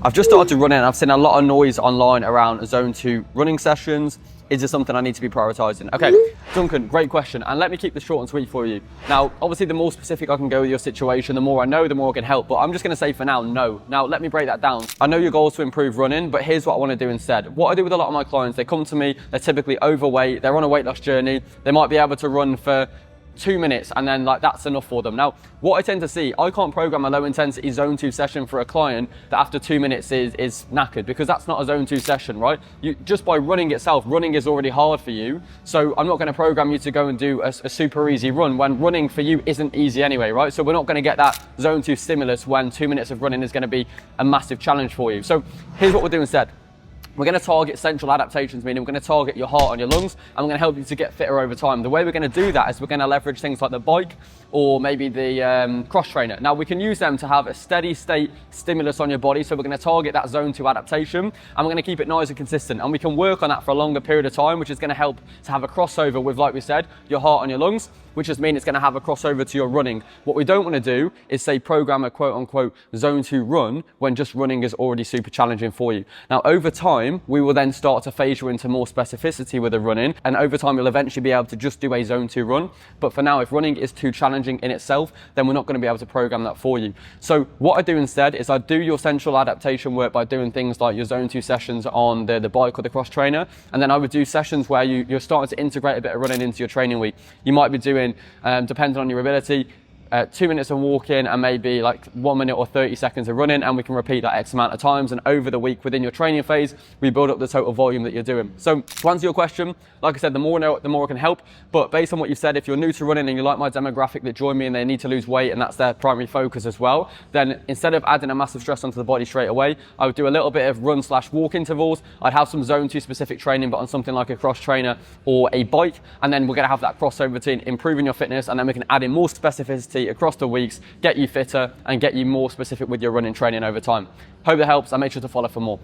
I've just started to run in. I've seen a lot of noise online around zone 2 running sessions. Is this something I need to be prioritizing? Okay, Duncan, great question. And let me keep this short and sweet for you. Now, obviously, the more specific I can go with your situation, the more I know, the more I can help. But I'm just going to say for now, no. Now, let me break that down. I know your goal is to improve running, but here's what I want to do instead. What I do with a lot of my clients, they come to me, they're typically overweight, they're on a weight loss journey. They might be able to run for 2 minutes and then that's enough for them. Now, what I tend to see, I can't program a low intensity zone 2 session for a client that after 2 minutes is knackered, because that's not a zone 2 session, right? Just by running itself, running is already hard for you. So I'm not going to program you to go and do a super easy run when running for you isn't easy anyway, right? So we're not going to get that zone 2 stimulus when 2 minutes of running is going to be a massive challenge for you. So here's what we'll do instead. We're going to target central adaptations, meaning we're going to target your heart and your lungs, and we're going to help you to get fitter over time. The way we're going to do that is we're going to leverage things like the bike or maybe the cross trainer. Now, we can use them to have a steady state stimulus on your body, so we're going to target that zone 2 adaptation, and we're going to keep it nice and consistent, and we can work on that for a longer period of time, which is going to help to have a crossover with, like we said, your heart and your lungs, which just means it's going to have a crossover to your running. What we don't want to do is say program a quote unquote zone 2 run when just running is already super challenging for you. Now, over time, we will then start to phase you into more specificity with the running, and over time you'll eventually be able to just do a zone 2 run. But for now, if running is too challenging in itself, then we're not going to be able to program that for you. So what I do instead is I do your central adaptation work by doing things like your zone 2 sessions on the bike or the cross trainer, and then I would do sessions where you're starting to integrate a bit of running into your training week. You might be doing, depending on your ability, 2 minutes of walking and maybe like 1 minute or 30 seconds of running, and we can repeat that X amount of times, and over the week within your training phase we build up the total volume that you're doing. So to answer your question, like I said, the more I know, the more I can help. But based on what you said, if you're new to running and you like my demographic that join me and they need to lose weight and that's their primary focus as well, then instead of adding a massive stress onto the body straight away, I would do a little bit of run/walk intervals. I'd have some zone 2 specific training, but on something like a cross trainer or a bike, and then we're going to have that crossover between improving your fitness, and then we can add in more specificity across the weeks, get you fitter and get you more specific with your running training over time. Hope that helps, and make sure to follow for more.